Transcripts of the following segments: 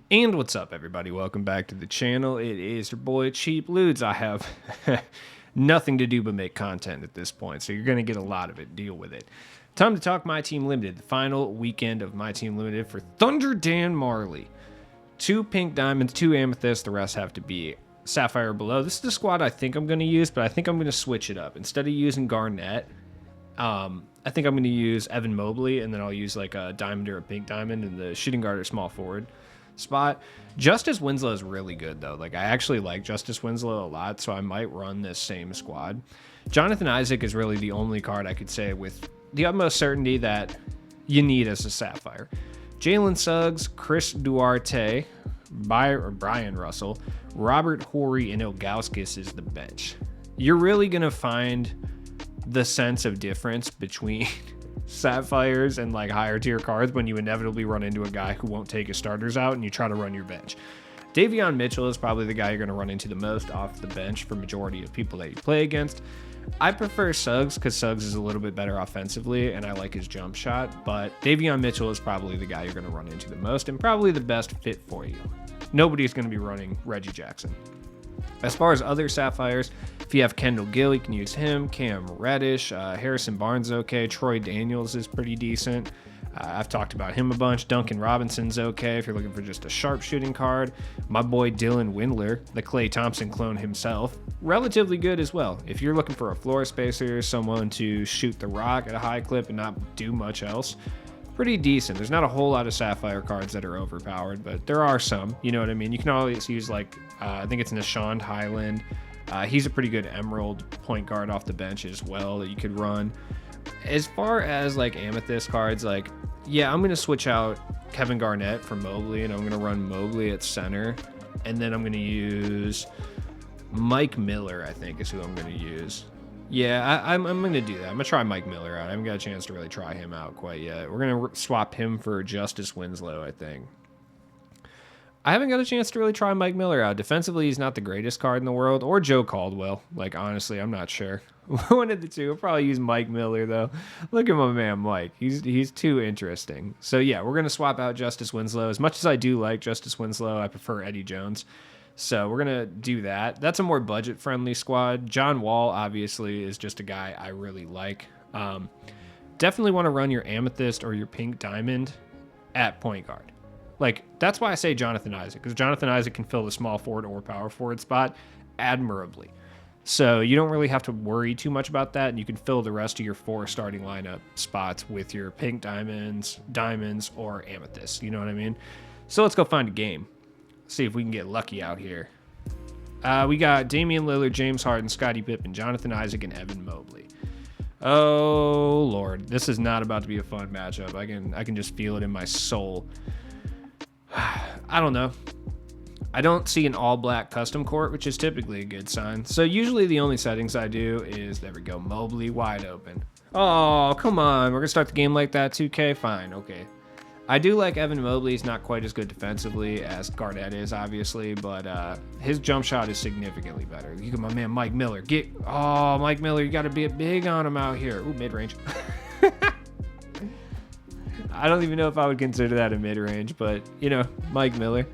And what's up, everybody? Welcome back to the channel. It is your boy Cheap Ludes. I have nothing to do but make content at this point, so you're going to get a lot of it. Deal with it. Time to talk MyTeam Limited, the final weekend of MyTeam Limited for Thunder Dan Marley. 2 pink diamonds, 2 amethysts, the rest have to be sapphire below. This is the squad I think I'm going to use, but I think I'm going to switch it up. Instead of using Garnett, I think I'm going to use Evan Mobley, and then I'll use like a diamond or a pink diamond in the shooting guard or small forward spot. Justice Winslow is really good though. Like I actually like Justice Winslow a lot, so I might run this same squad. Jonathan Isaac is really the only card I could say with the utmost certainty that you need as a sapphire. Jalen Suggs, Chris Duarte, Brian Russell, Robert Horry, and Ilgauskas is the bench. You're really gonna find the sense of difference between sapphires and like higher tier cards when you inevitably run into a guy who won't take his starters out and you try to run your bench. Davion Mitchell is probably the guy you're going to run into the most off the bench for majority of people that you play against. I prefer Suggs because Suggs is a little bit better offensively and I like his jump shot, but Davion Mitchell is probably the guy you're going to run into the most and probably the best fit for you. Nobody's going to be running Reggie Jackson. As far as other sapphires, if you have Kendall Gill, you can use him. Cam Reddish, Harrison Barnes, okay. Troy Daniels is pretty decent. I've talked about him a bunch. Duncan Robinson's okay if you're looking for just a sharpshooting card. My boy Dylan Windler, the Klay Thompson clone himself, relatively good as well. If you're looking for a floor spacer, someone to shoot the rock at a high clip and not do much else, pretty decent. There's not a whole lot of sapphire cards that are overpowered, but there are some. You know what I mean? You can always use like, I think it's Nashond Highland. He's a pretty good emerald point guard off the bench as well that you could run. As far as like amethyst cards, like, yeah, I'm going to switch out Kevin Garnett for Mobley, and I'm going to run Mobley at center. And then I'm going to use Mike Miller, I think is who I'm going to use. Yeah, I'm going to do that. I'm going to try Mike Miller out. I haven't got a chance to really try him out quite yet. We're going to swap him for Justice Winslow, I think. I haven't got a chance to really try Mike Miller out. Defensively, he's not the greatest card in the world. Or Joe Caldwell. Like, honestly, I'm not sure. One of the two. I'll probably use Mike Miller, though. Look at my man, Mike. He's too interesting. So, yeah, we're going to swap out Justice Winslow. As much as I do like Justice Winslow, I prefer Eddie Jones. So we're going to do that. That's a more budget-friendly squad. John Wall, obviously, is just a guy I really like. Definitely want to run your Amethyst or your Pink Diamond at point guard. Like, that's why I say Jonathan Isaac, because Jonathan Isaac can fill the small forward or power forward spot admirably. So you don't really have to worry too much about that, and you can fill the rest of your 4 starting lineup spots with your Pink Diamonds, or Amethyst. You know what I mean? So let's go find a game. See if we can get lucky out here. We got Damian Lillard, James Harden, Scottie Pippen, Jonathan Isaac, and Evan Mobley. Oh Lord, this is not about to be a fun matchup. I can just feel it in my soul. I don't know. I don't see an all-black custom court, which is typically a good sign. So usually the only settings I do is, there we go, Mobley wide open. Oh, come on. We're going to start the game like that, 2K? Fine, okay. I do like Evan Mobley. He's not quite as good defensively as Garnett is, obviously, but his jump shot is significantly better. You got my man Mike Miller. Mike Miller, you got to be big on him out here. Ooh, mid-range. I don't even know if I would consider that a mid-range, but, you know, Mike Miller.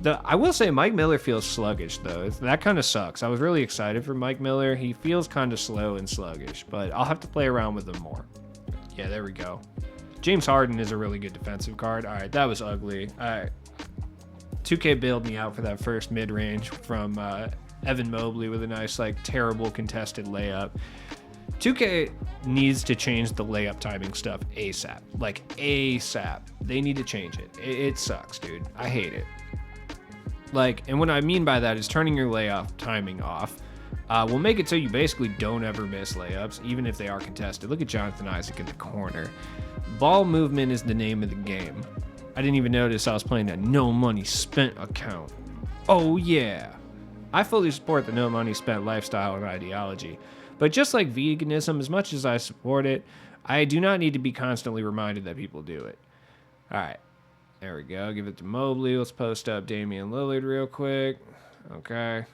I will say Mike Miller feels sluggish, though. That kind of sucks. I was really excited for Mike Miller. He feels kind of slow and sluggish, but I'll have to play around with him more. Yeah, there we go. James Harden is a really good defensive card. All right, that was ugly. All right. 2K bailed me out for that first mid-range from Evan Mobley with a nice, like, terrible contested layup. 2K needs to change the layup timing stuff ASAP. Like, ASAP. They need to change it. It sucks, dude. I hate it. Like, and what I mean by that is turning your layup timing off will make it so you basically don't ever miss layups, even if they are contested. Look at Jonathan Isaac in the corner. Ball movement is the name of the game. I didn't even notice I was playing that no money spent account. Oh, yeah. I fully support the no money spent lifestyle and ideology. But just like veganism, as much as I support it, I do not need to be constantly reminded that people do it. All right. There we go. Give it to Mobley. Let's post up Damian Lillard real quick. Okay.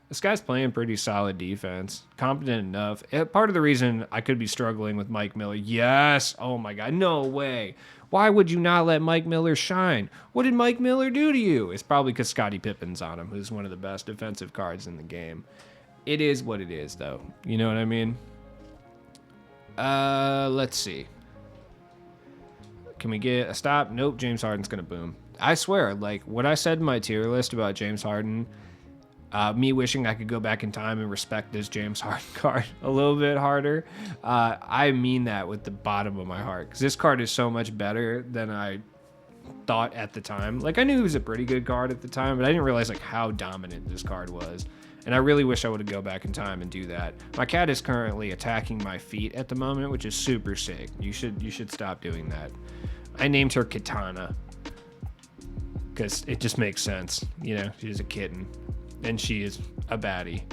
This guy's playing pretty solid defense, competent enough. Part of the reason I could be struggling with Mike Miller. Yes. Oh my God. No way. Why would you not let Mike Miller shine? What did Mike Miller do to you? It's probably because Scottie Pippen's on him, who's one of the best defensive cards in the game. It is what it is, though. You know what I mean? Let's see. Can we get a stop? Nope. James Harden's going to boom. I swear, like, what I said in my tier list about James Harden, me wishing I could go back in time and respect this James Harden card a little bit harder. I mean that with the bottom of my heart, because this card is so much better than I thought at the time. Like, I knew he was a pretty good card at the time, but I didn't realize like how dominant this card was. And I really wish I would go back in time and do that. My cat is currently attacking my feet at the moment, which is super sick. You should stop doing that. I named her Katana because it just makes sense. You know, she's a kitten and she is a baddie.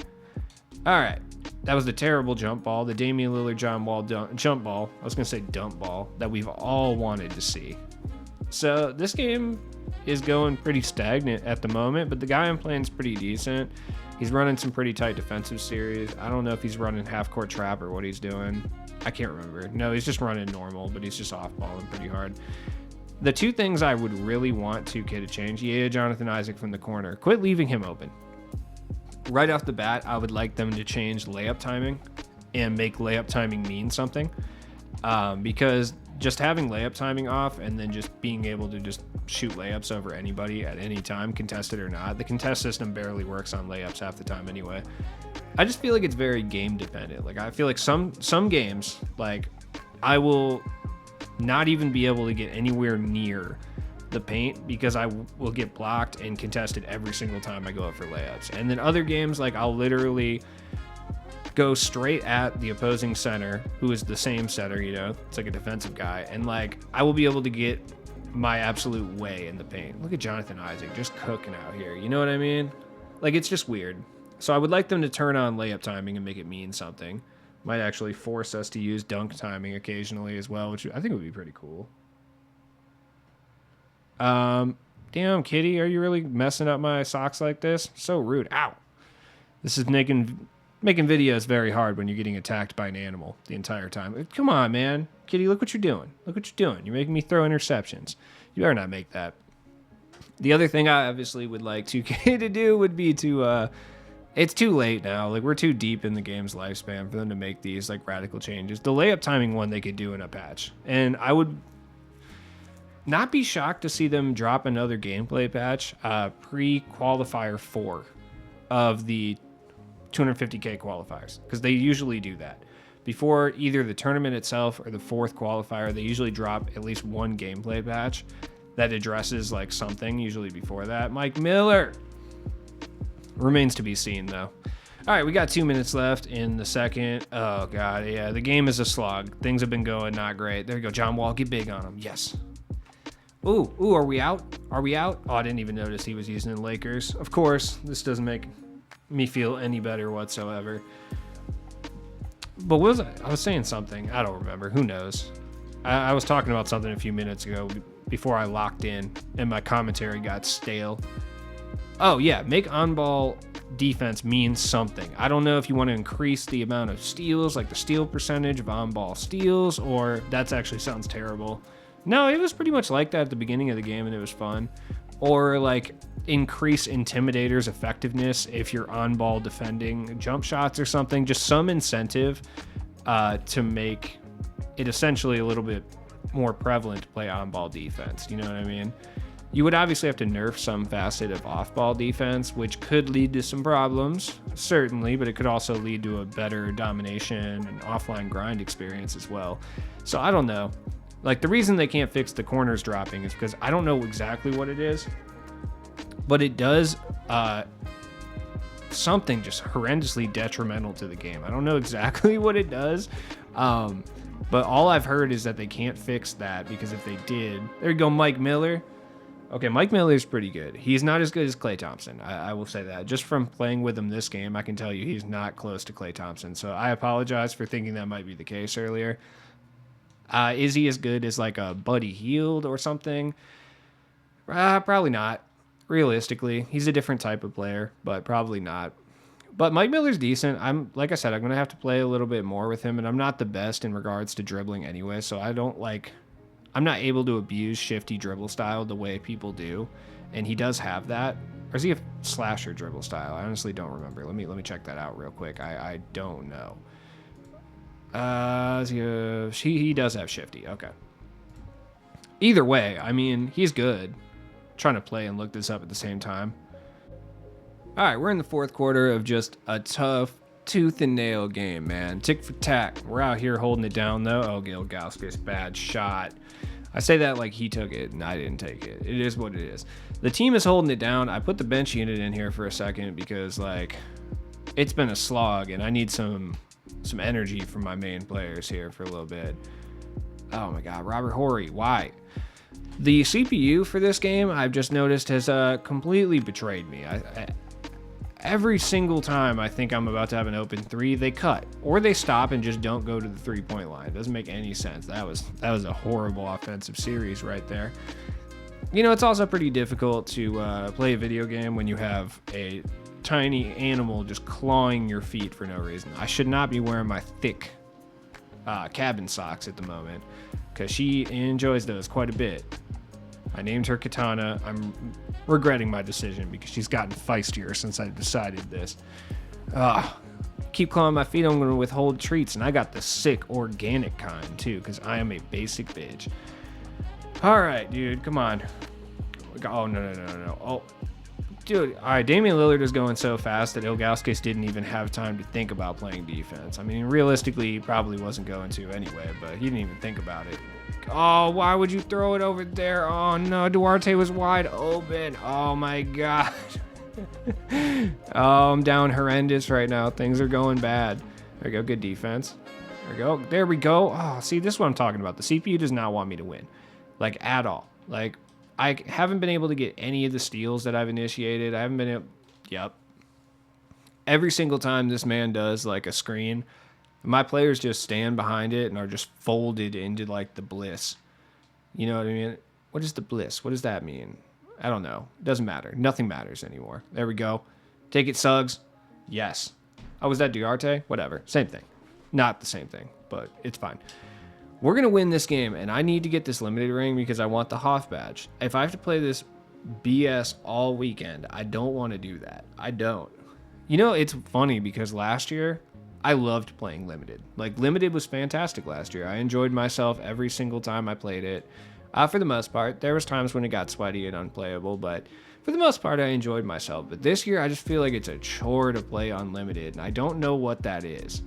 All right. That was the terrible jump ball, the Damian Lillard jump ball. I was going to say dump ball that we've all wanted to see. So this game is going pretty stagnant at the moment, but the guy I'm playing is pretty decent. He's running some pretty tight defensive series. I don't know if he's running half-court trap or what he's doing. I can't remember. No, he's just running normal, but he's just off-balling pretty hard. The two things I would really want to get a change, yeah, Jonathan Isaac from the corner. Quit leaving him open. Right off the bat, I would like them to change layup timing and make layup timing mean something. Because just having layup timing off and then just being able to just shoot layups over anybody at any time, contested or not. The contest system barely works on layups half the time anyway. I just feel like it's very game dependent. Like, I feel like some games, like, I will not even be able to get anywhere near the paint because I will get blocked and contested every single time I go up for layups. And then other games, like, I'll literally go straight at the opposing center, who is the same center, you know, it's like a defensive guy, and like I will be able to get my absolute way in the paint. Look at Jonathan Isaac just cooking out here, you know what I mean? Like, it's just weird. So I would like them to turn on layup timing and make it mean something. Might actually force us to use dunk timing occasionally as well, which I think would be pretty cool. Damn, kitty, are you really messing up my socks like this? So rude. Ow. This is making videos very hard when you're getting attacked by an animal the entire time. Come on, man. Kitty, look what you're doing. Look what you're doing. You're making me throw interceptions. You better not make that. The other thing I obviously would like 2K to do would be to, it's too late now. Like, we're too deep in the game's lifespan for them to make these, like, radical changes. The layup timing one they could do in a patch. And I would not be shocked to see them drop another gameplay patch pre-qualifier 4 of the 250K qualifiers, because they usually do that. Before either the tournament itself or the fourth qualifier, they usually drop at least one gameplay patch that addresses, like, something, usually before that. Mike Miller! Remains to be seen, though. All right, we got 2 minutes left in the second. Oh, God, yeah, the game is a slog. Things have been going not great. There you go, John Wall, get big on him. Yes. Ooh, are we out? Are we out? Oh, I didn't even notice he was using the Lakers. Of course, this doesn't make me feel any better whatsoever. But what was I was saying something. I don't remember. Who knows? I was talking about something a few minutes ago before I locked in and my commentary got stale. Oh, yeah. Make on-ball defense mean something. I don't know if you want to increase the amount of steals, like the steal percentage of on-ball steals, or that actually sounds terrible. No, it was pretty much like that at the beginning of the game, and it was fun. Or, like, increase Intimidator's effectiveness if you're on-ball defending jump shots or something. Just some incentive to make it essentially a little bit more prevalent to play on-ball defense. You know what I mean? You would obviously have to nerf some facet of off-ball defense, which could lead to some problems, certainly, but it could also lead to a better domination and offline grind experience as well. So I don't know. Like, the reason they can't fix the corners dropping is because I don't know exactly what it is, but it does something just horrendously detrimental to the game. I don't know exactly what it does, but all I've heard is that they can't fix that, because if they did... There you go, Mike Miller. Okay, Mike Miller is pretty good. He's not as good as Klay Thompson. I will say that. Just from playing with him this game, I can tell you he's not close to Klay Thompson. So I apologize for thinking that might be the case earlier. Is he as good as, like, a Buddy Hield or something? Probably not. Realistically, he's a different type of player, but probably not. But Mike Miller's decent. Like I said, I'm gonna have to play a little bit more with him, and I'm not the best in regards to dribbling anyway. So I'm not able to abuse shifty dribble style the way people do, and he does have that. Or is he a slasher dribble style? I honestly don't remember. Let me check that out real quick. I don't know. He does have shifty. Okay. Either way, I mean, he's good. Trying to play and look this up at the same time. All right, we're in the fourth quarter of just a tough tooth and nail game, man. Tick for tack. We're out here holding it down, though. Oh, Ilgauskas, bad shot. I say that like he took it and I didn't take it. It is what it is. The team is holding it down. I put the bench unit in here for a second because, like, it's been a slog and I need some energy from my main players here for a little bit. Oh, my God. Robert Horry. Why? The CPU for this game, I've just noticed, has completely betrayed me. Every single time I think I'm about to have an open three, they cut. Or they stop and just don't go to the three-point line. It doesn't make any sense. That was a horrible offensive series right there. You know, it's also pretty difficult to play a video game when you have a tiny animal just clawing your feet for no reason. I should not be wearing my thick cabin socks at the moment because she enjoys those quite a bit. I named her Katana. I'm regretting my decision because she's gotten feistier since I decided this. Keep clawing my feet, I'm going to withhold treats, and I got the sick organic kind too because I am a basic bitch. All right, dude, come on. Oh, no. Oh, dude, all right, Damian Lillard is going so fast that Ilgauskas didn't even have time to think about playing defense. I mean, realistically, he probably wasn't going to anyway, but he didn't even think about it. Oh, why would you throw it over there? Oh, no, Duarte was wide open. Oh, my God. Oh, I'm down horrendous right now. Things are going bad. There we go, good defense. There we go. There we go. Oh, see, this is what I'm talking about. The CPU does not want me to win, like, at all. Like, I haven't been able to get any of the steals that I've initiated. I haven't been able... Yep. Every single time this man does, like, a screen, my players just stand behind it and are just folded into, like, the bliss. You know what I mean? What is the bliss? What does that mean? I don't know. Doesn't matter. Nothing matters anymore. There we go. Take it, Suggs. Yes. Oh, was that Duarte? Whatever. Same thing. Not the same thing, but it's fine. We're going to win this game, and I need to get this limited ring because I want the Hoff badge. If I have to play this BS all weekend, I don't want to do that. I don't. You know, it's funny because last year, I loved playing limited. Like, limited was fantastic last year. I enjoyed myself every single time I played it. For the most part, there was times when it got sweaty and unplayable, but for the most part, I enjoyed myself. But this year, I just feel like it's a chore to play unlimited, and I don't know what that is.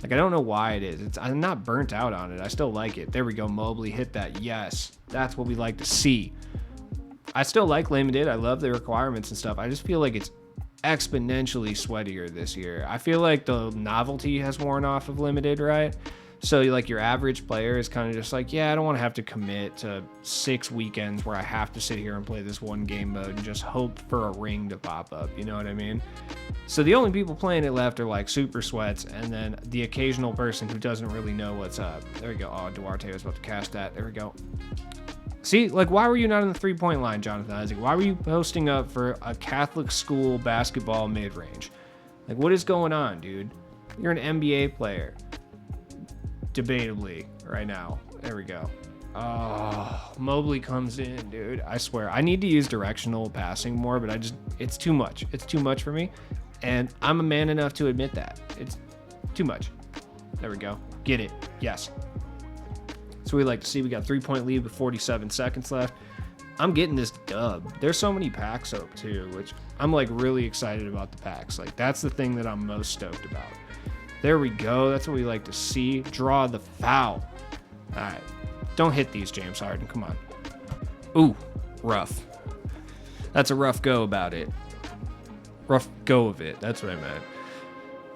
Like, I don't know why it is. I'm not burnt out on it. I still like it. There we go. Mobley hit that. Yes. That's what we like to see. I still like limited. I love the requirements and stuff. I just feel like it's exponentially sweatier this year. I feel like the novelty has worn off of limited, right? So, like, your average player is kind of just like, yeah, I don't want to have to commit to 6 weekends where I have to sit here and play this one game mode and just hope for a ring to pop up. You know what I mean? So the only people playing it left are, like, super sweats and then the occasional person who doesn't really know what's up. There we go. Oh, Duarte was about to cast that. There we go. See, like, why were you not on the three-point line, Jonathan Isaac? Why were you posting up for a Catholic school basketball mid-range? Like, what is going on, dude? You're an NBA player. Debatably right now. There we go. Oh, Mobley comes in, dude. I swear. I need to use directional passing more, but it's too much. It's too much for me. And I'm a man enough to admit that. It's too much. There we go. Get it. Yes. So we like to see we got a 3-point lead with 47 seconds left. I'm getting this dub. There's so many packs up too, which I'm like really excited about the packs. Like that's the thing that I'm most stoked about. There we go. That's what we like to see. Draw the foul. All right. Don't hit these, James Harden. Come on. Ooh, rough. That's a rough go about it. Rough go of it. That's what I meant.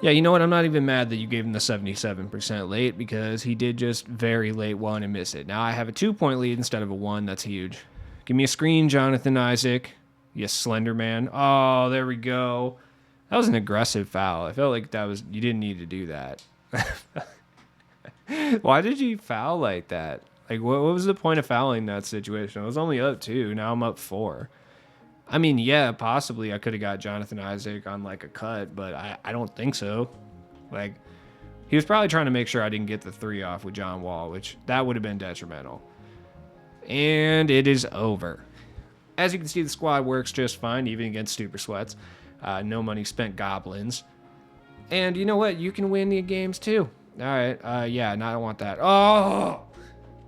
Yeah, you know what? I'm not even mad that you gave him the 77% late because he did just very late one and miss it. Now I have a 2-point lead instead of a 1. That's huge. Give me a screen, Jonathan Isaac. You slender man. Oh, there we go. That was an aggressive foul. I felt like you didn't need to do that. Why did you foul like that? Like, what was the point of fouling that situation? I was only up 2. Now I'm up 4. I mean, yeah, possibly I could have got Jonathan Isaac on like a cut, but I don't think so. Like, he was probably trying to make sure I didn't get the 3 off with John Wall, which that would have been detrimental. And it is over. As you can see, the squad works just fine, even against Super Sweats. No money spent goblins. And you know what? You can win the games too. All right. Yeah, no, I don't want that. Oh!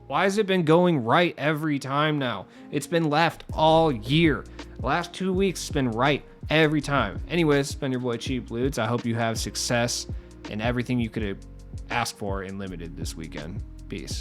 Why has it been going right every time now? It's been left all year. The last 2 weeks, it's been right every time. Anyways, it's been your boy Cheap Lutes. I hope you have success in everything you could ask for in Limited this weekend. Peace.